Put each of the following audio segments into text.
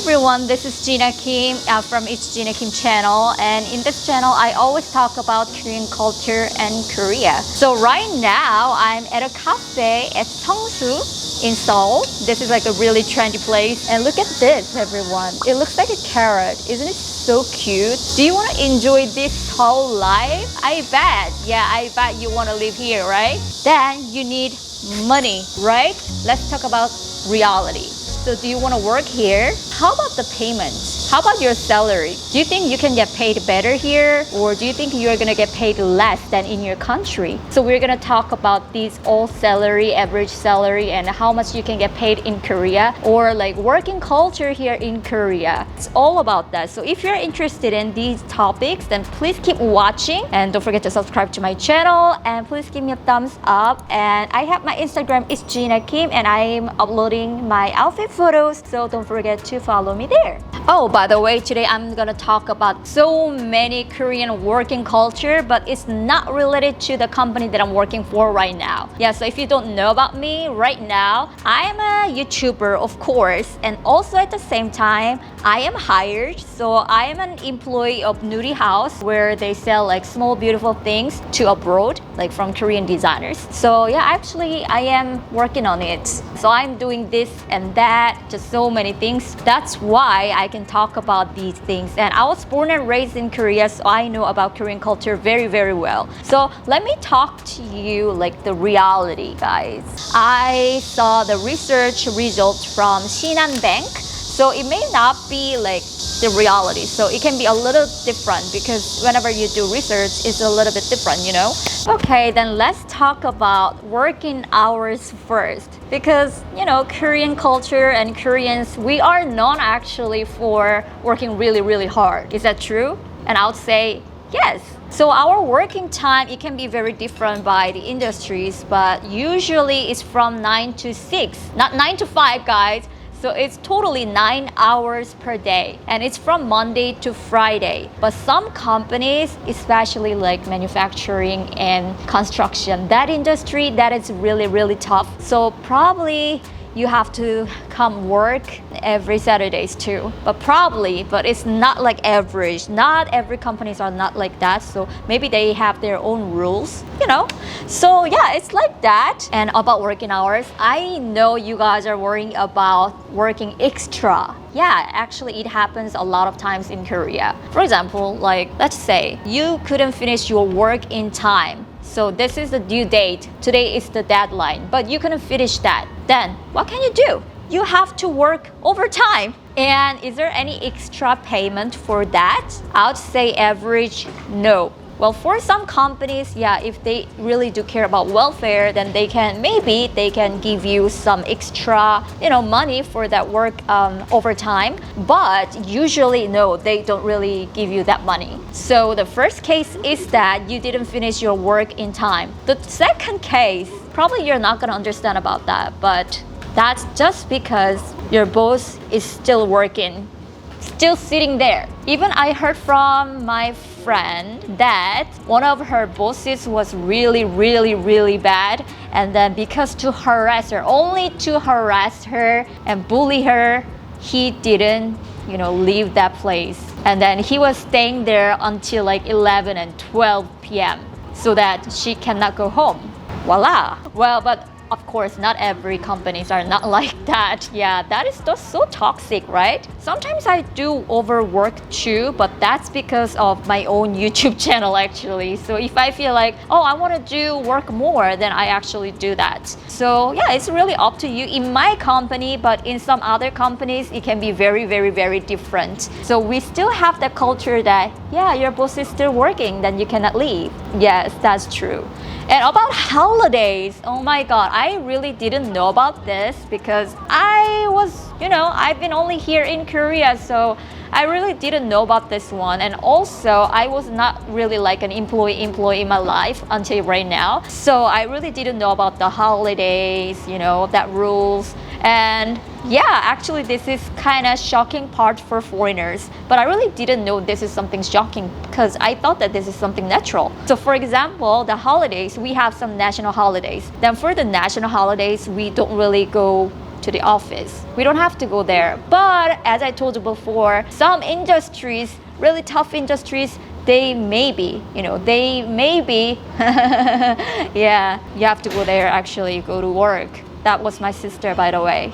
everyone, this is Gina Kim from It's Gina Kim channel, and in this channel I always talk about Korean culture and Korea. So right now I'm at a cafe at Seongsu in Seoul. This is like a really trendy place, and look at this everyone. It looks like a carrot. Isn't it so cute? Do you want to enjoy this whole life? I bet you want to live here, right? Then you need money, right? Let's talk about reality. So do you want to work here? How about the payment? How about your salary? Do you think you can get paid better here? Or do you think you're going to get paid less than in your country? So we're going to talk about these all salary, average salary, and how much you can get paid in Korea, or like working culture here in Korea. It's all about that. So if you're interested in these topics, then please keep watching, and don't forget to subscribe to my channel, and please give me a thumbs up. And I have my Instagram, it's Gina Kim, and I'm uploading my outfit photos, so don't forget to follow me there. Oh, by the way, today I'm gonna talk about so many Korean working culture, but it's not related to the company that I'm working for right now. Yeah, so if you don't know about me right now, I am a YouTuber, of course, and also at the same time, I am hired. So I am an employee of Nuri House, where they sell like small beautiful things to abroad, like from Korean designers. So yeah, actually I am working on it. So I'm doing this and that, just so many things. That's why I can talk about these things. And I was born and raised in Korea, so I know about Korean culture very, very well. So let me talk to you like the reality, guys. I saw the research results from Shinhan Bank. So it may not be like the reality. So it can be a little different, because whenever you do research, it's a little bit different, you know? Okay, then let's talk about working hours first. Because, you know, Korean culture and Koreans, we are known actually for working really, really hard. Is that true? And I would say yes. So our working time, it can be very different by the industries, but usually it's from 9 to 6, not 9 to 5, guys. So it's totally 9 hours per day, and it's from Monday to Friday. But some companies, especially like manufacturing and construction, that industry, that is really, really tough. So probably you have to come work every Saturdays too. But it's not like average. Not every companies are not like that. So maybe they have their own rules, you know? So yeah, it's like that. And about working hours, I know you guys are worrying about working extra. Yeah, actually it happens a lot of times in Korea. For example, like let's say you couldn't finish your work in time. So this is the due date. Today is the deadline, but you couldn't finish that. Then what can you do? You have to work overtime. And is there any extra payment for that? I would say average, no. Well, for some companies, yeah, if they really do care about welfare, then maybe they can give you some extra, you know, money for that work overtime. But usually, no, they don't really give you that money. So the first case is that you didn't finish your work in time. The second case, probably you're not gonna understand about that, but that's just because your boss is still working, still sitting there. Even I heard from my friend that one of her bosses was really, really, really bad, and then because to harass her, only to harass her and bully her, he didn't, you know, leave that place. And then he was staying there until like 11 and 12 p.m. so that she cannot go home. Voila. Well, but of course, not every companies are not like that. Yeah, that is just so toxic, right? Sometimes I do overwork too, but that's because of my own YouTube channel actually. So if I feel like, oh, I want to do work more, then I actually do that. So yeah, it's really up to you. In my company, but in some other companies, it can be very, very, very different. So we still have the culture that, yeah, your boss is still working, then you cannot leave. Yes, that's true. And about holidays, oh my God, I really didn't know about this because I've been only here in Korea, so I really didn't know about this one. And also, I was not really like an employee in my life until right now. So I really didn't know about the holidays, you know, that rules. And yeah, actually this is kind of shocking part for foreigners, but I really didn't know this is something shocking because I thought that this is something natural. So for example, the holidays, we have some national holidays. Then for the national holidays, we don't really go to the office. We don't have to go there. But as I told you before, some industries, really tough industries, they maybe, yeah, you have to go there actually, go to work. That was my sister, by the way.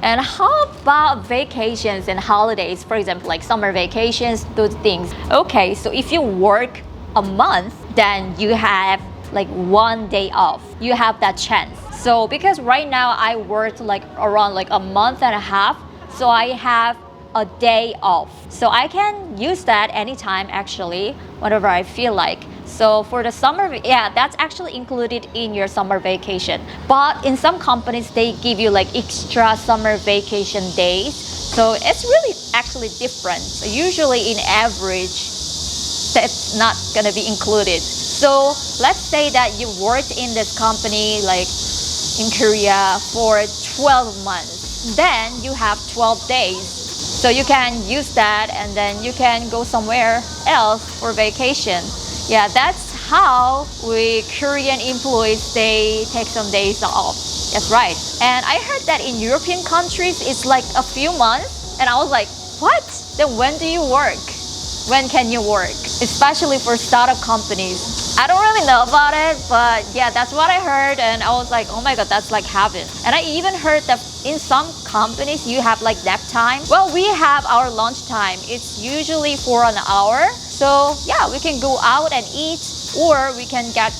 And how about vacations and holidays? For example, like summer vacations, those things. Okay, so if you work a month, then you have like 1 day off. You have that chance. So because right now I worked like around like a month and a half, so I have a day off. So I can use that anytime actually, whenever I feel like. So for the summer, yeah, that's actually included in your summer vacation. But in some companies, they give you like extra summer vacation days. So it's really actually different. So usually in average, that's not gonna be included. So let's say that you worked in this company like in Korea for 12 months. Then you have 12 days. So you can use that and then you can go somewhere else for vacation. Yeah, that's how we Korean employees, they take some days off. That's right. And I heard that in European countries, it's like a few months. And I was like, what? Then when do you work? When can you work? Especially for startup companies. I don't really know about it, but yeah, that's what I heard. And I was like, oh my God, that's like heaven. And I even heard that in some companies, you have like nap time. Well, we have our lunch time. It's usually for an hour. So yeah, we can go out and eat, or we can get,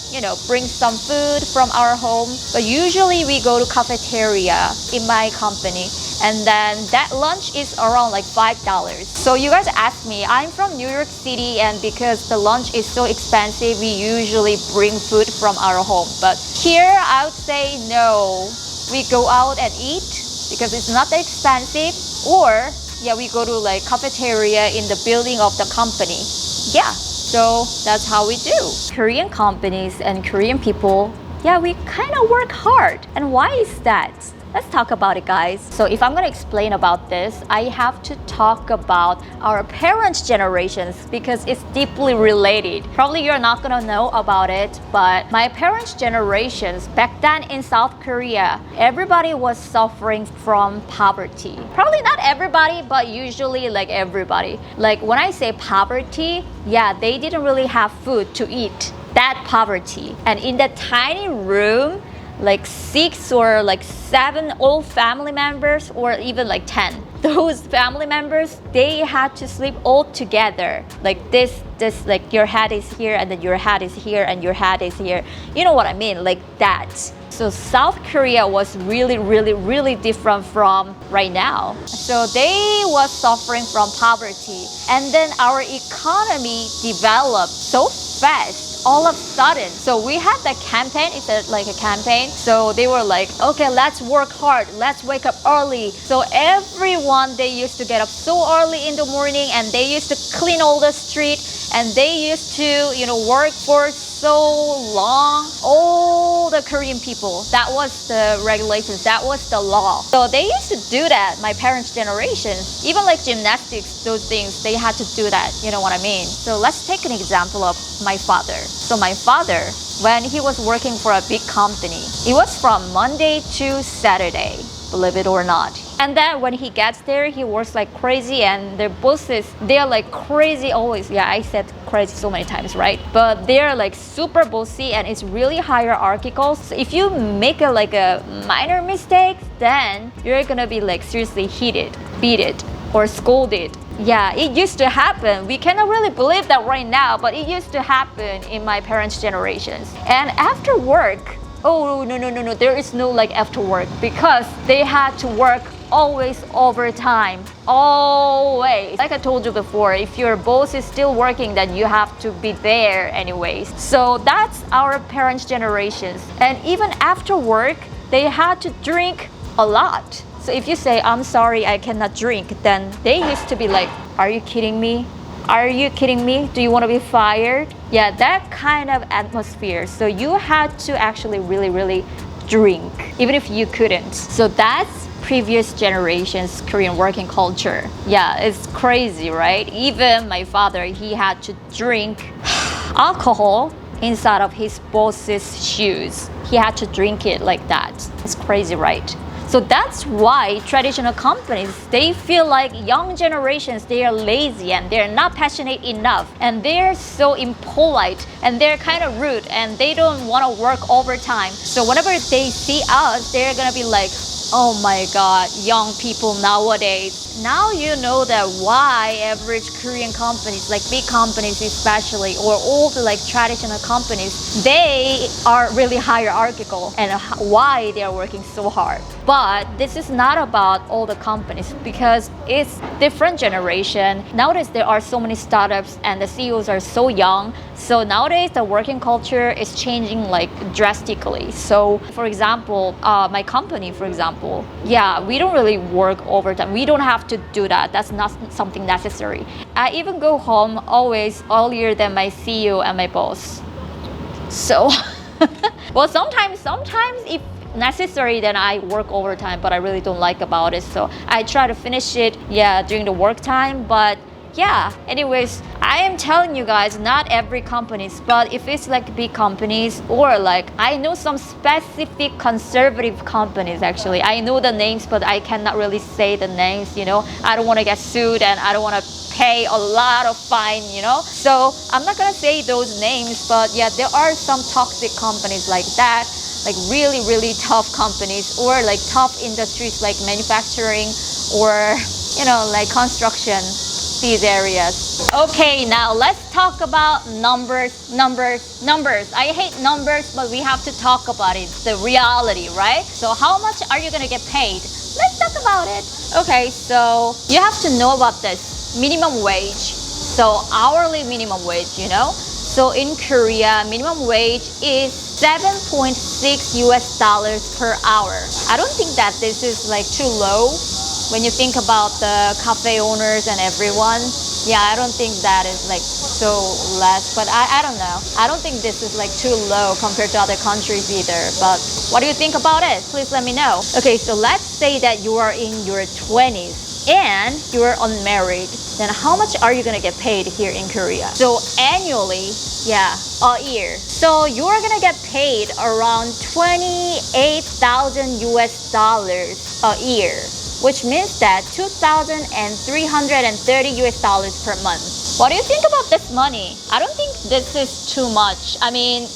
bring some food from our home. But usually we go to cafeteria in my company. And then that lunch is around like $5. So you guys ask me, I'm from New York City, and because the lunch is so expensive, we usually bring food from our home. But here, I would say no. We go out and eat because it's not that expensive, or yeah, we go to like cafeteria in the building of the company. Yeah, so that's how we do. Korean companies and Korean people, yeah, we kind of work hard. And why is that? Let's talk about it, guys. So if I'm gonna explain about this, I have to talk about our parents' generations because it's deeply related. Probably you're not gonna know about it, but my parents' generations, back then in South Korea, everybody was suffering from poverty. Probably not everybody, but usually like everybody. Like when I say poverty, yeah, they didn't really have food to eat. That poverty. And in that tiny room, like 6 or like 7 old family members, or even like 10. Those family members, they had to sleep all together. Like this, like your head is here, and then your head is here, and your head is here. You know what I mean? Like that. So South Korea was really, really, really different from right now. So they was suffering from poverty. And then our economy developed so fast all of a sudden. So we had that campaign, it's like a campaign. So they were like, okay, let's work hard, let's wake up early. So everyone, they used to get up so early in the morning, and they used to clean all the street, and they used to, work for so long. All the Korean people, that was the regulations, that was the law. So they used to do that, my parents' generation. Even like gymnastics, those things, they had to do that, you know what I mean? So let's take an example of my father. So my father, when he was working for a big company, it was from Monday to Saturday, believe it or not. And then when he gets there, he works like crazy, and their bosses, they're like crazy always. Yeah, I said crazy so many times, right? But they're like super bossy, and it's really hierarchical. So if you make a minor mistake, then you're gonna be like seriously heated, beaten, or scolded. Yeah, it used to happen. We cannot really believe that right now, but it used to happen in my parents' generations. And after work, oh no, there is no like after work, because they had to work always overtime, always. Like I told you before, if your boss is still working, then you have to be there anyways. So that's our parents' generations. And even after work, they had to drink a lot. So if you say, I'm sorry, I cannot drink, then they used to be like, are you kidding me? Are you kidding me? Do you want to be fired? Yeah, that kind of atmosphere. So you had to actually really, really drink, even if you couldn't. So that's previous generations Korean working culture. Yeah, it's crazy, right? Even my father, he had to drink alcohol inside of his boss's shoes. He had to drink it like that. It's crazy, right? So that's why traditional companies, they feel like young generations, they are lazy and they're not passionate enough and they're so impolite and they're kind of rude and they don't want to work overtime. So whenever they see us, they're gonna be like, oh my God, young people nowadays. Now you know that why average Korean companies, like big companies especially, or all the like traditional companies, they are really hierarchical and why they are working so hard. But this is not about all the companies because it's different generation. Nowadays there are so many startups and the CEOs are so young. So nowadays the working culture is changing like drastically. So for example, my company, for example, yeah, we don't really work overtime. We don't have to do that. That's not something necessary. I even go home always earlier than my CEO and my boss. So, well, sometimes if necessary, then I work overtime, but I really don't like about it. So I try to finish it, yeah, during the work time. But yeah, anyways, I am telling you guys, not every companies, but if it's like big companies or like, I know some specific conservative companies actually. I know the names, but I cannot really say the names, you know. I don't want to get sued and I don't want to pay a lot of fine, you know. So I'm not gonna say those names, but yeah, there are some toxic companies like that, like really, really tough companies or like tough industries like manufacturing or, you know, like construction. These areas. Okay, now let's talk about numbers. I hate numbers, but we have to talk about it. It's the reality, right? So how much are you gonna get paid? Let's talk about it. Okay, so you have to know about this minimum wage. So hourly minimum wage, you know? So in Korea, minimum wage is 7.6 US dollars per hour. I don't think that this is like too low. When you think about the cafe owners and everyone, yeah, I don't think that is like so less, but I don't know. I don't think this is like too low compared to other countries either, but what do you think about it? Please let me know. Okay, so let's say that you are in your 20s and you are unmarried, then how much are you gonna get paid here in Korea? So annually, yeah, a year. So you're gonna get paid around 28,000 US dollars a year, which means that 2,330 US dollars per month. What do you think about this money? I don't think this is too much. I mean,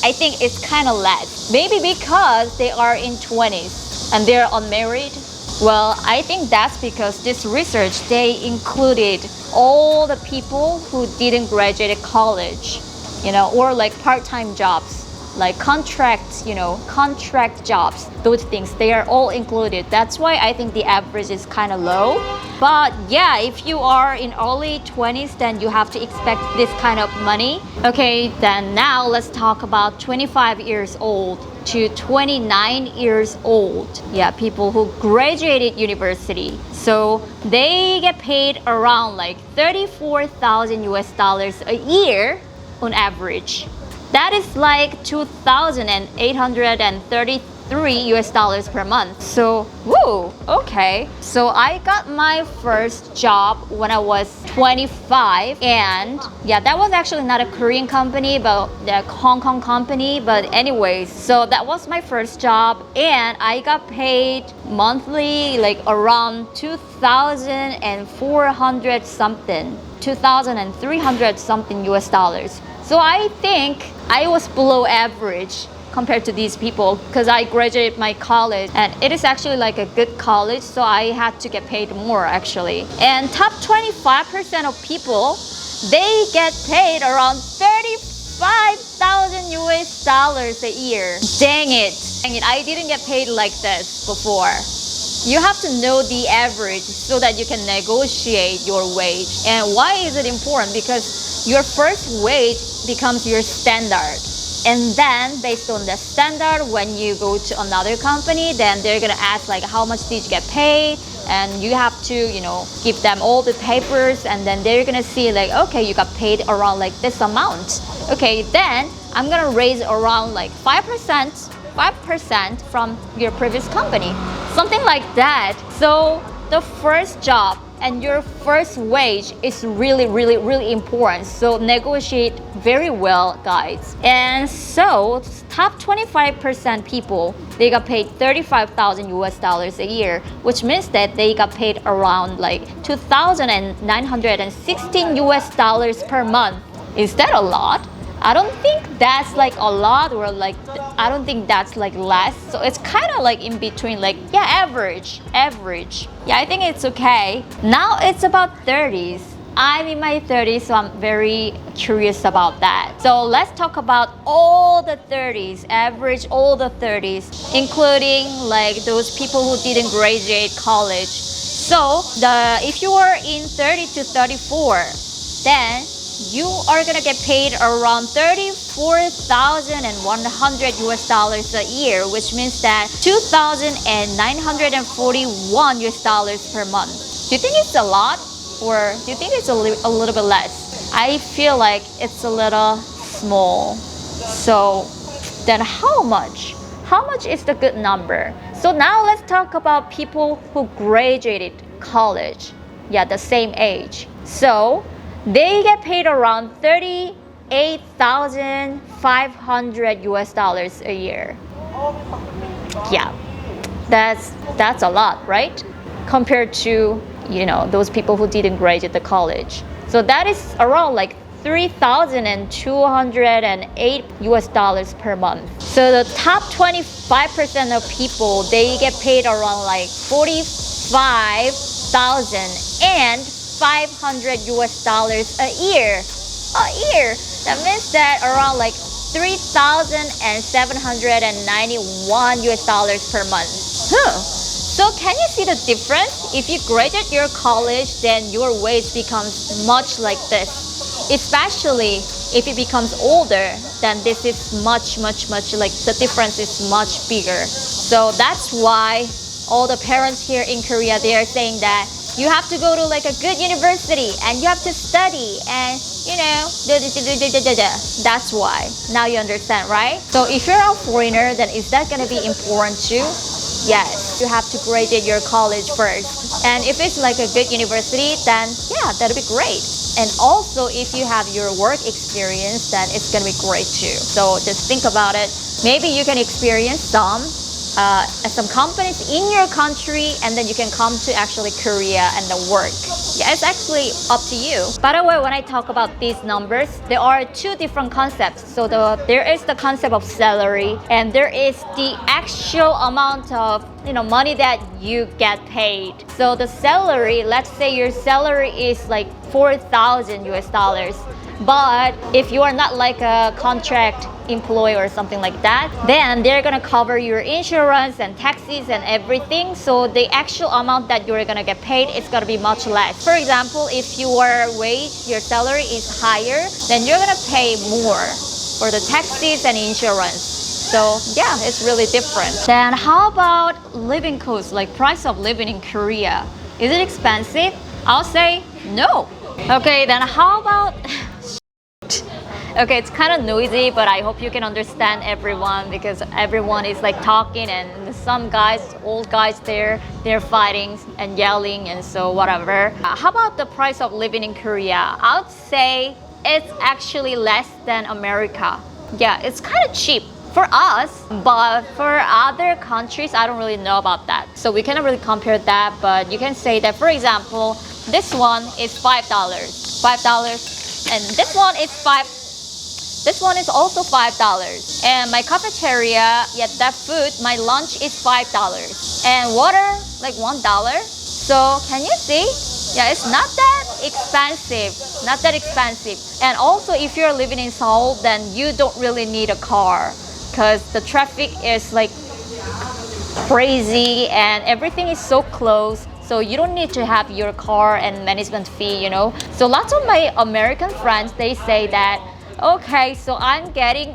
I think it's kind of less. Maybe because they are in 20s and they're unmarried. Well, I think that's because this research, they included all the people who didn't graduate college, you know, or like part-time jobs. Like contract, you know, contract jobs, those things, they are all included. That's why I think the average is kind of low. But yeah, if you are in early 20s, then you have to expect this kind of money. Okay, then now let's talk about 25 years old to 29 years old. Yeah, people who graduated university. So they get paid around like 34,000 US dollars a year on average. That is like 2,833 US dollars per month. So, woo, okay. So I got my first job when I was 25, and yeah, that was actually not a Korean company, but a Hong Kong company. But anyways, so that was my first job, and I got paid monthly like around 2,400 something, 2,300 something US dollars. So I think I was below average compared to these people because I graduated my college and it is actually like a good college, so I had to get paid more actually. And top 25% of people, they get paid around 35,000 US dollars a year. Dang it, I didn't get paid like this before. You have to know the average so that you can negotiate your wage. And why is it important? Because your first wage becomes your standard. And then based on the standard, when you go to another company, then they're gonna ask like, how much did you get paid? And you have to, you know, give them all the papers, and then they're gonna see like, okay, you got paid around like this amount. Okay, then I'm gonna raise around like 5% from your previous company. Something like that. So the first job and your first wage is really important. So negotiate very well, guys. And so top 25% people, they got paid 35,000 US dollars a year, which means that they got paid around like 2,916 US dollars per month. Is that a lot? I don't think that's like a lot, or like I don't think that's like less. So it's kind of like in between, like yeah, average. Yeah, I think it's okay. Now it's about 30s. I'm in my 30s, so I'm very curious about that. So let's talk about all the 30s, average all the 30s, including like those people who didn't graduate college. So if you are in 30 to 34, then you are gonna get paid around 34,100 US dollars a year, which means that 2,941 US dollars per month. Do you think it's a lot, or do you think it's a little bit less? I feel like it's a little small. So then how much? How much is the good number? So now let's talk about people who graduated college. Yeah, the same age. So they get paid around 38,500 US dollars a year. Yeah, that's a lot, right? Compared to, you know, those people who didn't graduate the college. So that is around like 3,208 US dollars per month. So the top 25% of people, they get paid around like 45,500 US dollars a year. That means that around like 3,791 US dollars per month. So can you see the difference? If you graduate your college, then your wage becomes much like this. Especially if it becomes older, then this is much like the difference is much bigger. So that's why all the parents here in Korea, they are saying that you have to go to like a good university and you have to study, and you know, that's why. Now you understand, right? So if you're a foreigner, then is that gonna be important too? Yes, you have to graduate your college first. And if it's like a good university, then yeah, that'll be great. And also if you have your work experience, then it's gonna be great too. So just think about it. Maybe you can experience some companies in your country, and then you can come to actually Korea and then work. Yeah, it's actually up to you. By the way, when I talk about these numbers, there are two different concepts. So there is the concept of salary, and there is the actual amount of, you know, money that you get paid. So the salary, let's say your salary is like 4,000 US dollars. But if you are not like a contract employee or something like that, then they're gonna cover your insurance and taxes and everything. So the actual amount that you're gonna get paid is gonna be much less. For example, if your salary is higher, then you're gonna pay more for the taxes and insurance. So yeah, it's really different. Then how about living costs, like price of living in Korea? Is it expensive? I'll say no. Okay, then how about okay, it's kind of noisy, but I hope you can understand everyone, because everyone is like talking, and some guys, old guys there, they're fighting and yelling, and so whatever. How about the price of living in Korea? I would say it's actually less than America. Yeah, it's kind of cheap for us, but for other countries, I don't really know about that. So we cannot really compare that, but you can say that, for example, this one is $5, and this one is This one is also $5. And my cafeteria, yeah, that food, my lunch is $5. And water, like $1. So can you see? Yeah, it's not that expensive. Not that expensive. And also, if you're living in Seoul, then you don't really need a car, because the traffic is like crazy and everything is so close. So you don't need to have your car and management fee, you know. So lots of my American friends, they say that, okay, so I'm getting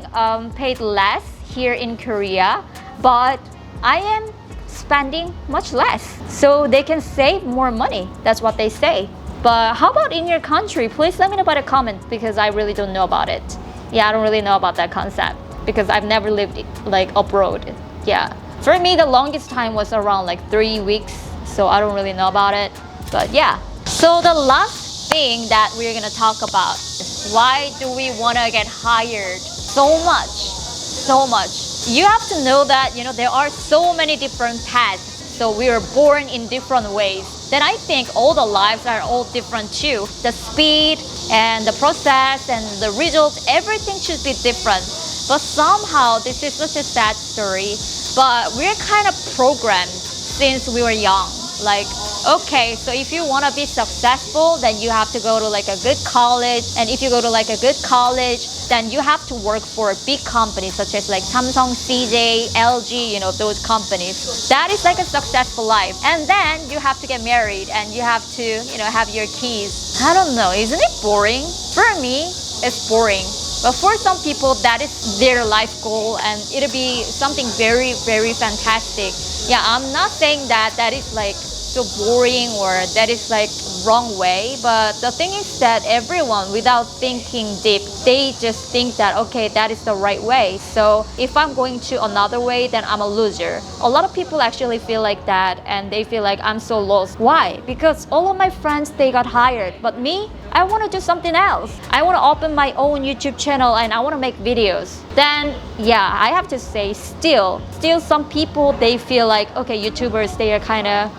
paid less here in Korea, but I am spending much less. So they can save more money. That's what they say. But how about in your country? Please let me know by the comments, because I really don't know about it. Yeah, I don't really know about that concept, because I've never lived like abroad. Yeah. For me, the longest time was around like 3 weeks. So I don't really know about it. But yeah, So the last thing that we're gonna talk about is why do we wanna get hired so much? So much. You have to know that, there are so many different paths. So we are born in different ways. Then I think all the lives are all different too. The speed and the process and the results, everything should be different. But somehow this is such a sad story. But we're kind of programmed since we were young. Like, okay, so if you want to be successful, then you have to go to like a good college. And if you go to like a good college, then you have to work for a big company such as like Samsung, CJ, LG, those companies. That is like a successful life. And then you have to get married and you have to, have your kids. I don't know, isn't it boring? For me, it's boring. But for some people, that is their life goal and it'll be something very, very fantastic. Yeah, I'm not saying that is like so boring or that is like wrong way, but the thing is that everyone, without thinking deep, they just think that, okay, that is the right way. So if I'm going to another way, then I'm a loser. A lot of people actually feel like that and they feel like I'm so lost. Why? Because all of my friends, they got hired, but me, I want to do something else. I want to open my own YouTube channel and I want to make videos. Then yeah, I have to say still some people, they feel like, okay, YouTubers, they are kind of,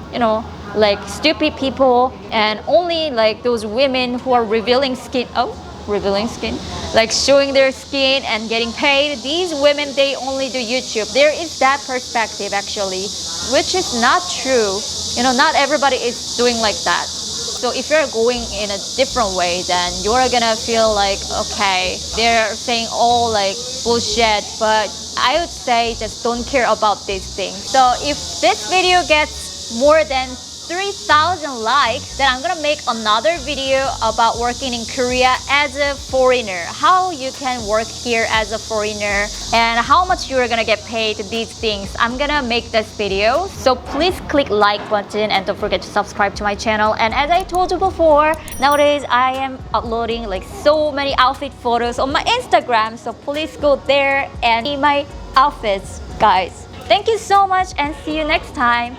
like stupid people and only like those women who are revealing skin, like showing their skin and getting paid. These women, they only do YouTube. There is that perspective actually, which is not true. Not everybody is doing like that. So if you're going in a different way, then you're gonna feel like, okay, they're saying all like bullshit, but I would say just don't care about these things. So if this video gets more than 3,000 likes, then I'm gonna make another video about working in Korea as a foreigner, how you can work here as a foreigner and how much you're gonna get paid, these things. I'm gonna make this video, so please click like button and don't forget to subscribe to my channel. And as I told you before, nowadays I am uploading like so many outfit photos on my Instagram, so please go there and see my outfits, guys. Thank you so much and see you next time.